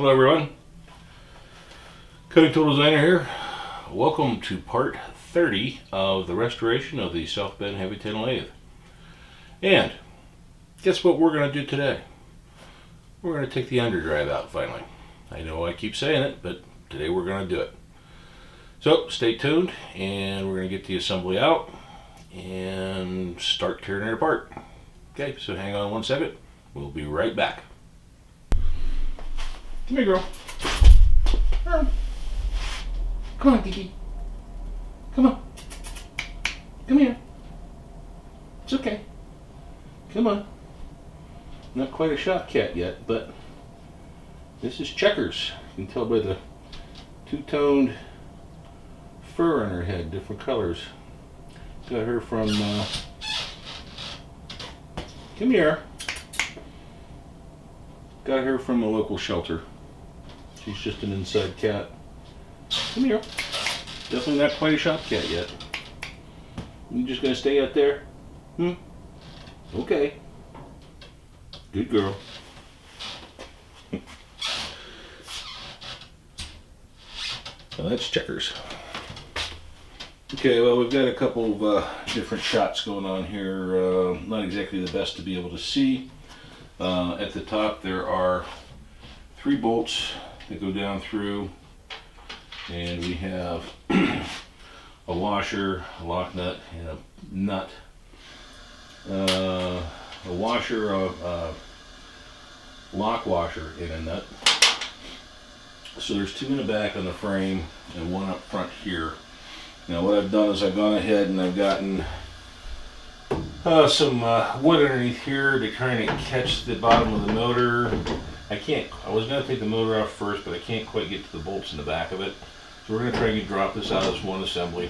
Hello everyone, Cutting Tool Designer here. Welcome to part 30 of the restoration of the South Bend Heavy Tin Lathe. And guess what we're going to do today? We're going to take the underdrive out finally. I know I keep saying it, but today we're going to do it. So stay tuned and we're going to get the assembly out and start tearing it apart. Okay, so hang on one second. We'll be right back. Come here, girl. Come on, Kiki. Come on. Come here. It's okay. Come on. Not quite a shop cat yet, but this is Checkers. You can tell by the two-toned fur on her head, different colors. Got her from, come here. Got her from a local shelter. She's just an inside cat. Come here. Definitely not quite a shop cat yet. You just gonna stay out there? Okay. Good girl. Well, that's Checkers. Okay, well, we've got a couple of different shots going on here. Not exactly the best to be able to see. At the top there are 3 bolts that go down through, and we have a washer, a lock nut, and a nut. A washer, a lock washer, and a nut. So there's 2 in the back on the frame and 1 up front here. Now what I've done is I've gone ahead and I've gotten some wood underneath here to kind of catch the bottom of the motor. I was going to take the motor off first, but I can't quite get to the bolts in the back of it. So we're going to try and drop this out as one assembly.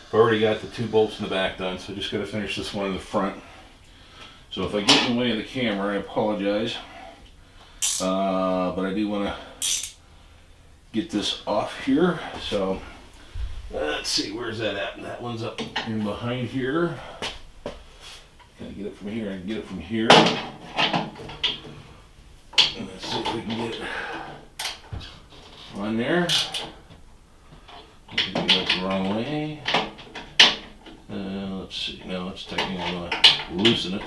I've already got the 2 bolts in the back done, so just got to finish this one in the front. So if I get in the way of the camera, I apologize. But I do want to get this off here. So let's see, where's that at? That one's up in behind here. Can I get it from here? I can get it from here. And let's see if we can get it on there. Maybe go the wrong way. Let's see. Now let's technically want to loosen it.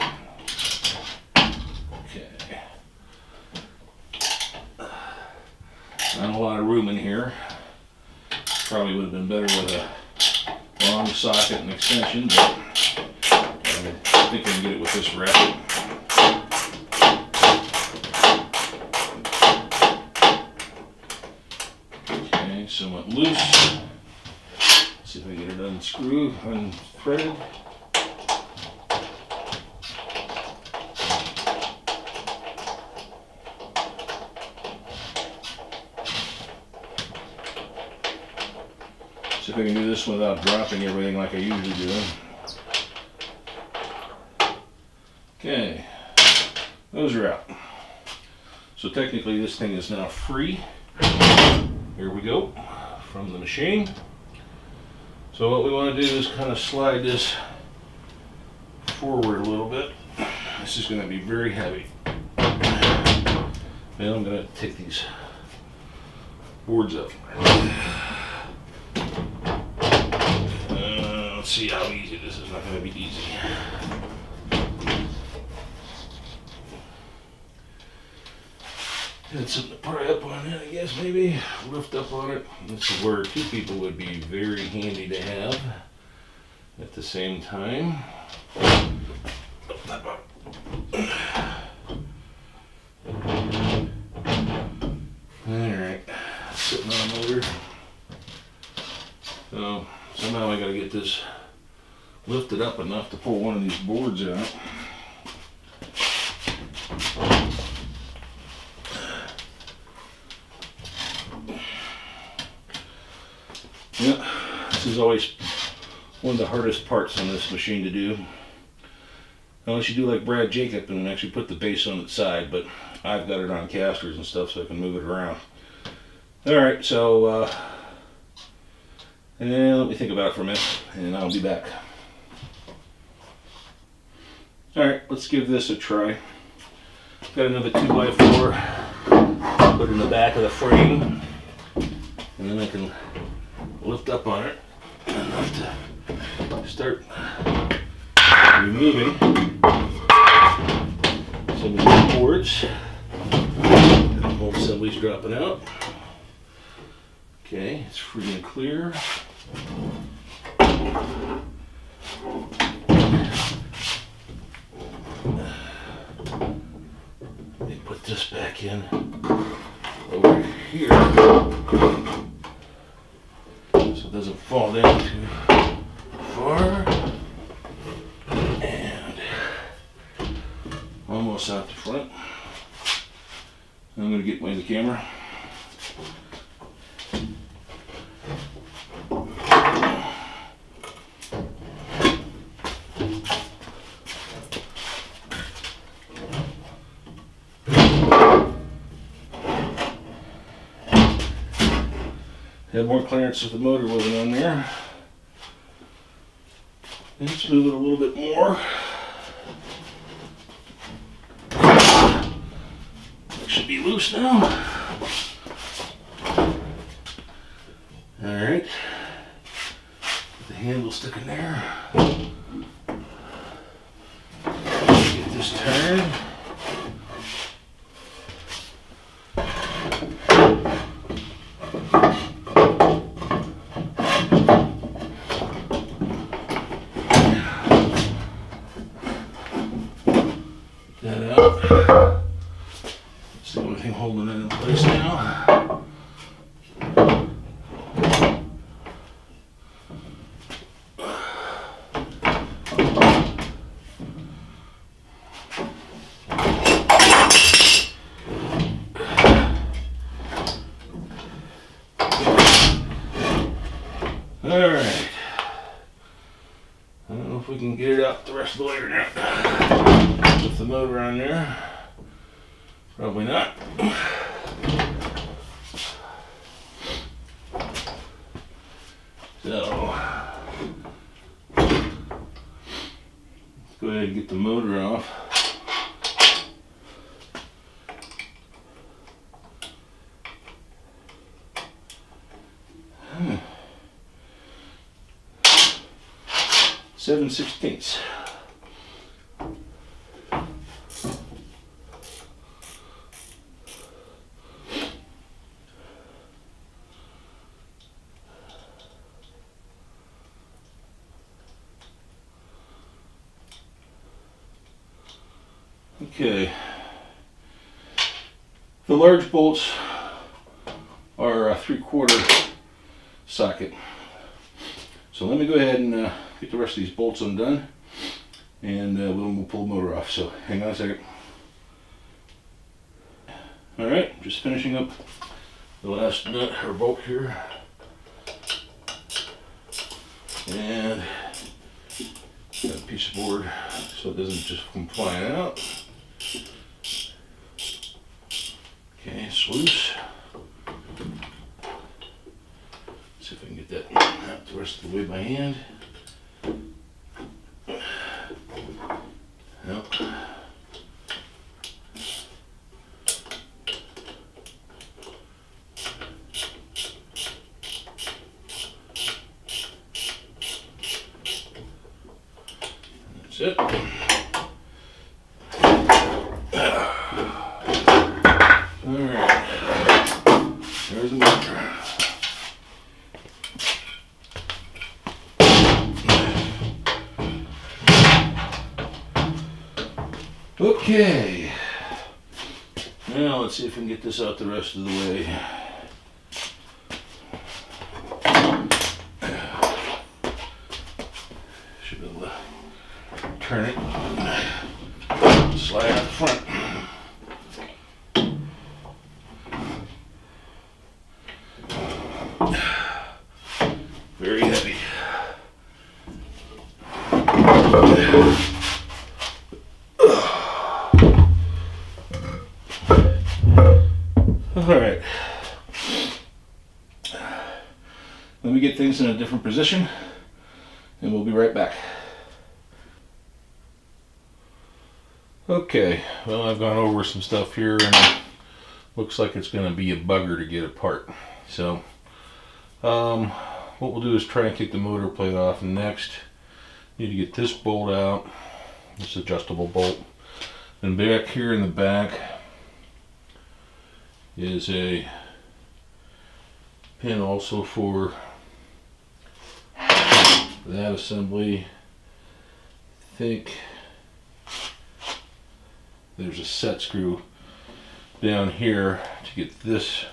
Okay. Not a lot of room in here. Probably would have been better with a long socket and extension, but I think I can get it with this ratchet. Okay, somewhat loose. Let's see if I can get it unscrewed, unthreaded. See if I can do this without dropping everything like I usually do. Okay, those are out. So technically this thing is now free. Here we go, from the machine. So what we want to do is kind of slide this forward a little bit. This is going to be very heavy. Now I'm going to take these boards up. Let's see how easy this is. Not going to be easy. Had something to pry up on it, I guess, maybe. Lift up on it. This is where 2 people would be very handy to have at the same time. Alright, sitting on a motor. So somehow I gotta get this lifted up enough to pull one of these boards out. Yeah, this is always one of the hardest parts on this machine to do. Unless you do like Brad Jacob and actually put the base on its side, but I've got it on casters and stuff so I can move it around. Alright, so let me think about it for a minute and I'll be back. Alright, let's give this a try. Got another 2x4 put it in the back of the frame, and then I can lift up on it enough to start removing some of these boards. And the whole assembly's dropping out. Okay, it's free and clear. Let me put this back in over here so it doesn't fall down too far. And almost out the front. I'm going to get the camera. Had more clearance if the motor wasn't on there. Let's move it a little bit more. It should be loose now. Alright. The handle sticking there. Get this turned. That out. It's the only thing holding it in place now. Alright. I don't know if we can get it out the rest of the way or not. With the motor on there. Probably not. So, let's go ahead and get the motor off. Hmm. 7/16. Okay, the large bolts are a 3/4 socket. So let me go ahead and get the rest of these bolts undone, and we'll pull the motor off. So hang on a second. Alright, just finishing up the last nut or bolt here. And got a piece of board so it doesn't just come flying out. Okay, it's loose. See if I can get that out the rest of the way by hand. Nope. That's it. Alright. There's the motor. Okay. Now let's see if we can get this out the rest of the way. Should be able to turn it, slide out the front. Very heavy. Alright. Let me get things in a different position and we'll be right back. Okay, well, I've gone over some stuff here and looks like it's going to be a bugger to get apart. So what we'll do is try and take the motor plate off. Next, need to get this bolt out, this adjustable bolt. And back here in the back is a pin also for that assembly. I think there's a set screw down here to get this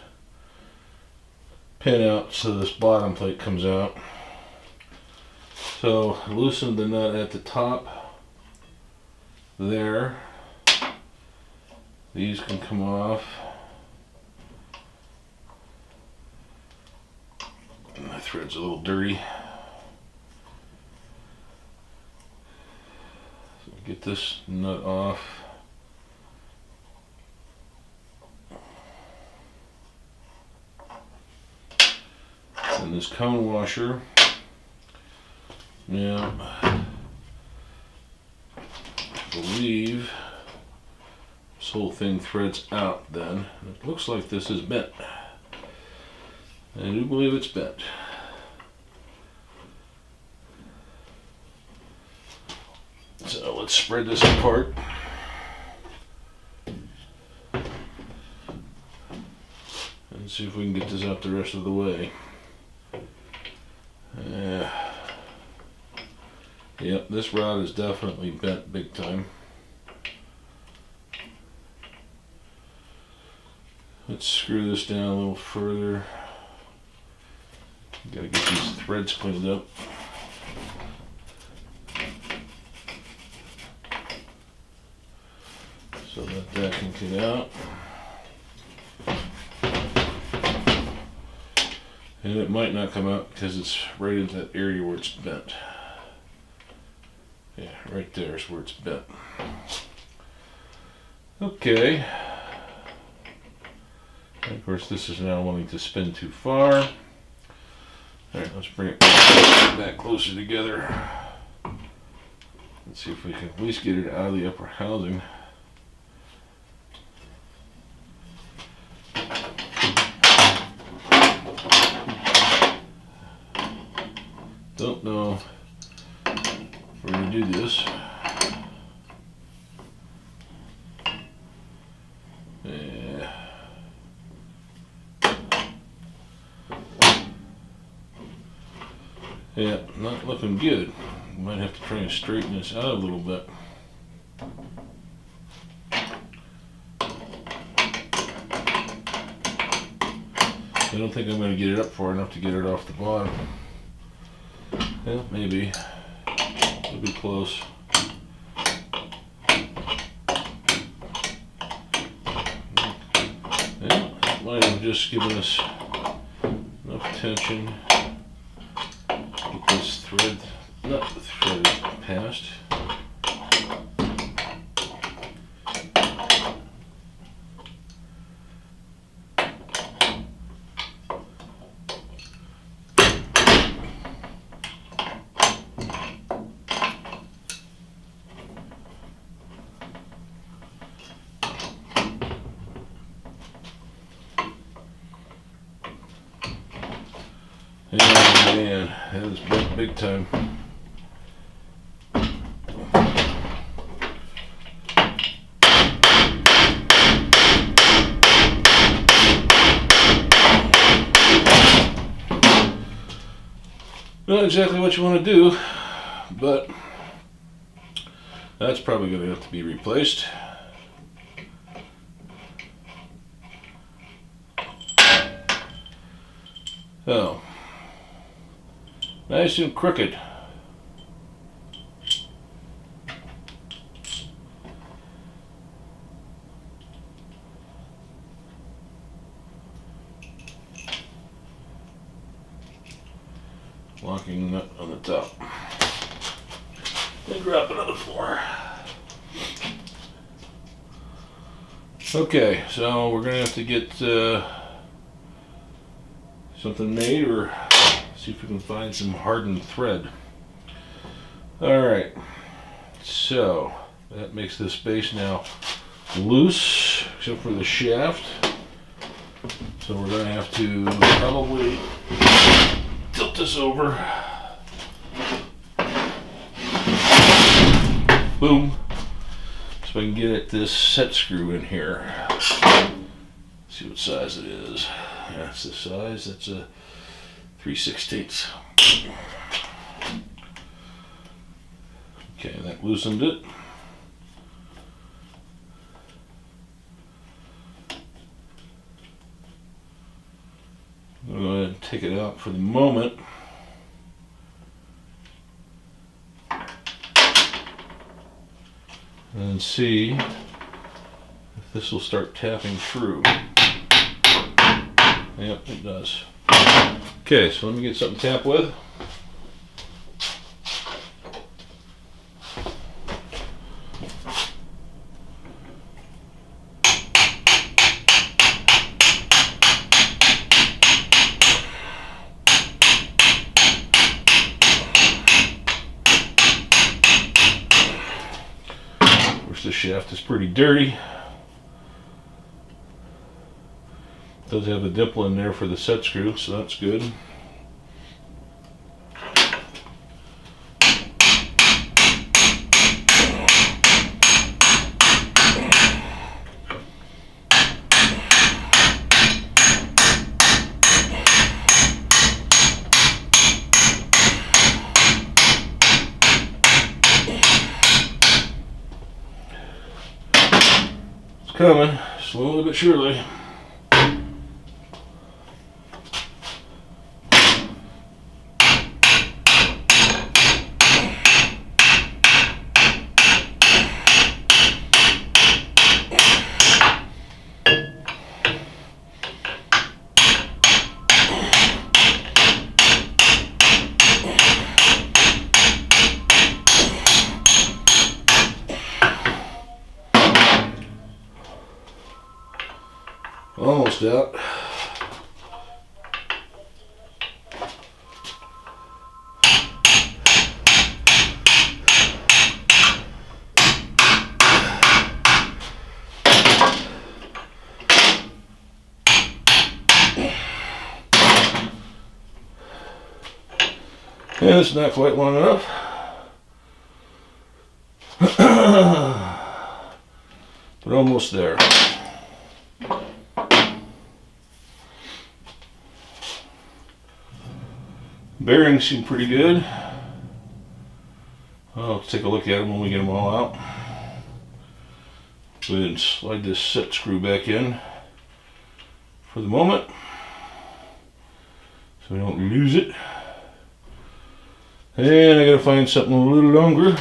pin out so this bottom plate comes out. So loosen the nut at the top there. These can come off. My thread's a little dirty. So get this nut off. And this cone washer. Now, I believe this whole thing threads out then. It looks like this is bent. I do believe it's bent. So let's spread this apart. And see if we can get this out the rest of the way. Yep, this rod is definitely bent big time. Let's screw this down a little further. Gotta get these threads cleaned up. So that can get out. And it might not come out because it's right into that area where it's bent. Yeah, right there is where it's bent. Okay. And of course, this is now wanting to spin too far. Alright, let's bring it back closer together. Let's see if we can at least get it out of the upper housing. Don't know if we're going to do this. Yeah, not looking good. Might have to try and straighten this out a little bit. I don't think I'm going to get it up far enough to get it off the bottom. Yeah, maybe. It'll be close. Yeah, might have just given us enough tension. Get this thread, not the thread past. Oh man, that was big time. Not exactly what you want to do, but that's probably going to have to be replaced. Oh. Nice and crooked. Locking nut on the top. And drop it on the floor. Okay, so we're gonna have to get something made, or see if we can find some hardened thread. Alright, so that makes this base now loose, except for the shaft. So we're going to have to probably tilt this over. Boom. So I can get at this set screw in here. See what size it is. Yeah, that's the size. That's a 3/16. Okay, that loosened it. I'm going to go ahead and take it out for the moment. And see if this will start tapping through. Yep, it does. Okay, so let me get something to tap with. The shaft is pretty dirty. It does have a dimple in there for the set screw, so that's good. Coming, slowly but surely. Almost out. And it's not quite long enough. But almost there. Bearings seem pretty good. I'll take a look at them when we get them all out. Go ahead and slide this set screw back in for the moment so we don't lose it. And I gotta find something a little longer.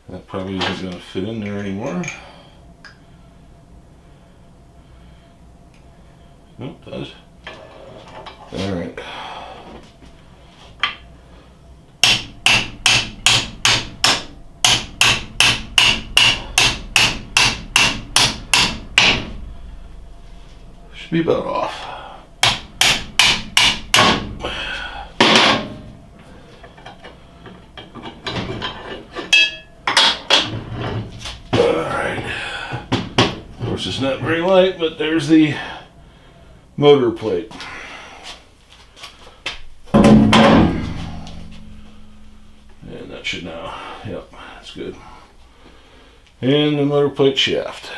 That probably isn't gonna fit in there anymore. Oh, it does. Alright. Should be about off. It's not very light, but there's the motor plate. And that should now, yep, that's good. And the motor plate shaft.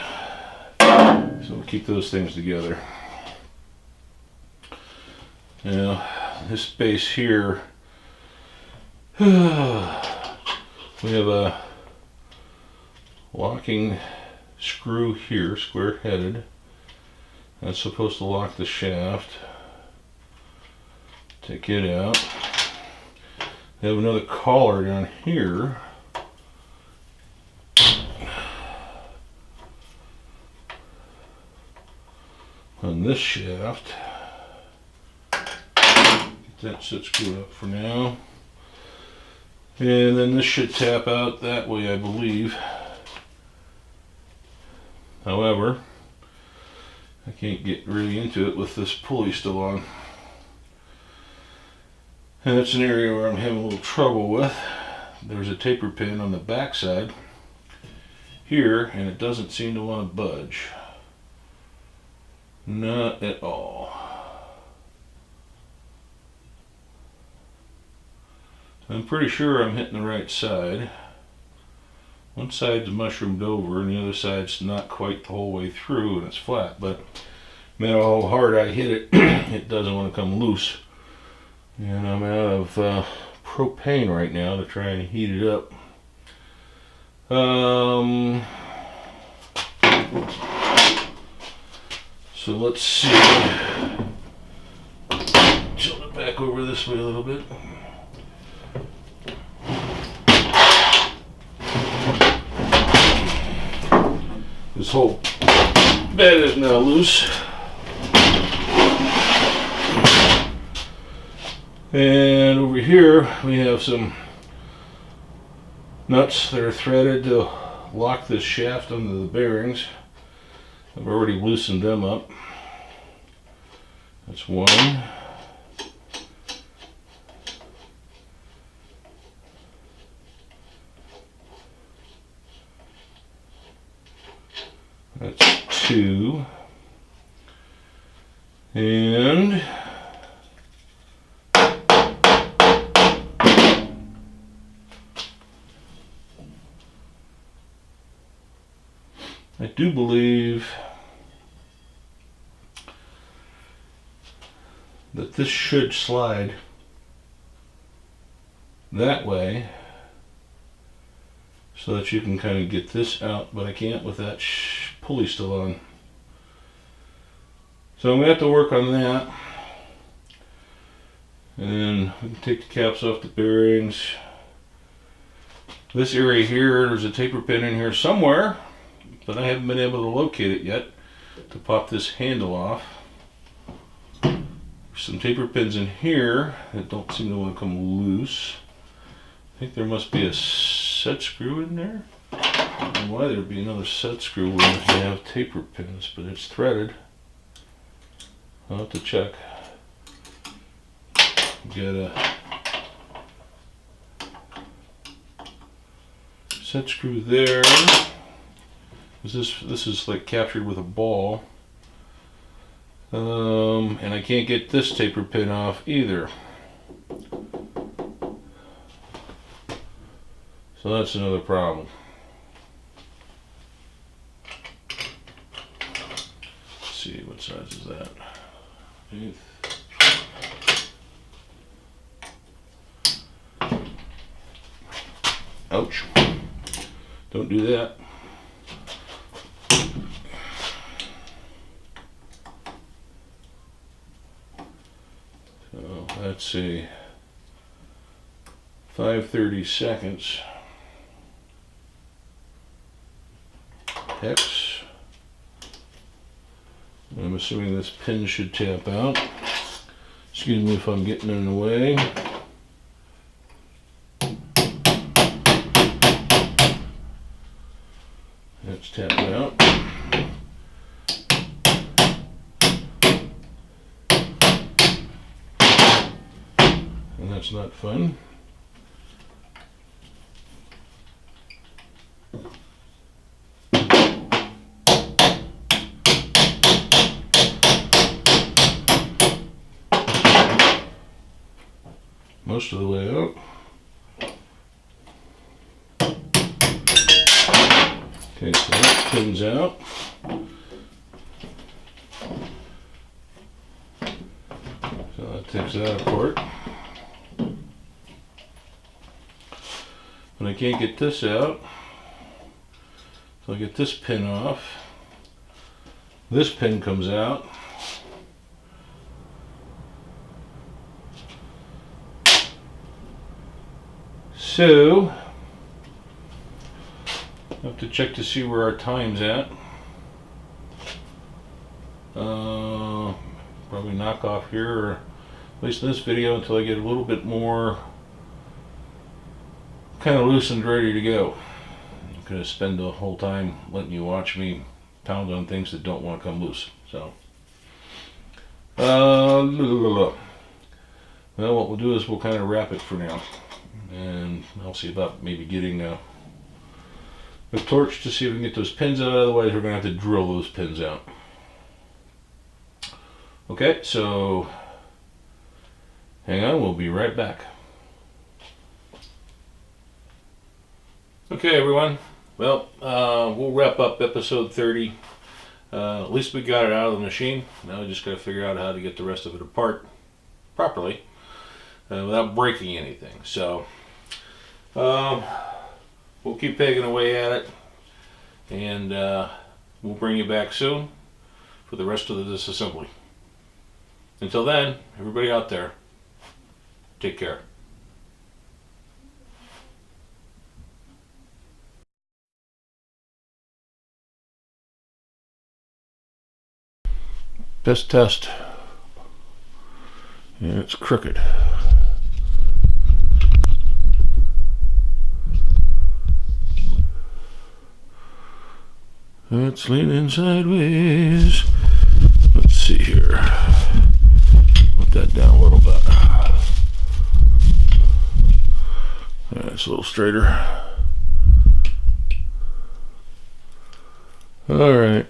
So we'll keep those things together. Now, this space here, we have a locking screw here, square headed. That's supposed to lock the shaft. Take it out. We have another collar down here. On this shaft. Get that set screwed up for now. And then this should tap out that way, I believe. However, I can't get really into it with this pulley still on. And that's an area where I'm having a little trouble with. There's a taper pin on the back side here, and it doesn't seem to want to budge. Not at all. I'm pretty sure I'm hitting the right side. One side's mushroomed over and the other side's not quite the whole way through and it's flat, but no matter how hard I hit it, it doesn't want to come loose. And I'm out of propane right now to try and heat it up. So let's see. Tilt it back over this way a little bit. This whole bed is now loose. And over here we have some nuts that are threaded to lock this shaft under the bearings. I've already loosened them up. That's one. That's two. And I do believe that this should slide that way so that you can kind of get this out, but I can't with that pulley still on. So I'm going to have to work on that. And then we can take the caps off the bearings. This area here, there's a taper pin in here somewhere, but I haven't been able to locate it yet to pop this handle off. There's some taper pins in here that don't seem to want to come loose. I think there must be a set screw in there. I don't know why there'd be another set screw when you have taper pins, but it's threaded. I'll have to check. Get a set screw there. This is like captured with a ball. And I can't get this taper pin off either. So that's another problem. Let's see, what size is that? 1/8. Ouch. Don't do that. So let's see. 5/32. Hex. I'm assuming this pin should tap out. Excuse me if I'm getting in the way. That's tapped out. And that's not fun. Most of the way up. Okay, so that pin's out. So that takes that apart. But I can't get this out. So I get this pin off. This pin comes out. So, I have to check to see where our time's at. Probably knock off here, or at least in this video, until I get a little bit more kind of loose and ready to go. I'm going to spend the whole time letting you watch me pound on things that don't want to come loose. So, well, what we'll do is we'll kind of wrap it for now. And I'll see about maybe getting a torch to see if we can get those pins out. Otherwise, we're going to have to drill those pins out. Okay, so hang on, we'll be right back. Okay, everyone. Well, we'll wrap up episode 30. At least we got it out of the machine. Now we just got to figure out how to get the rest of it apart properly without breaking anything. So we'll keep pegging away at it, and we'll bring you back soon for the rest of the disassembly. Until then, everybody out there, take care. Best test. And it's crooked. It's leaning sideways. Let's see here. Put that down a little bit. That's a little straighter. All right.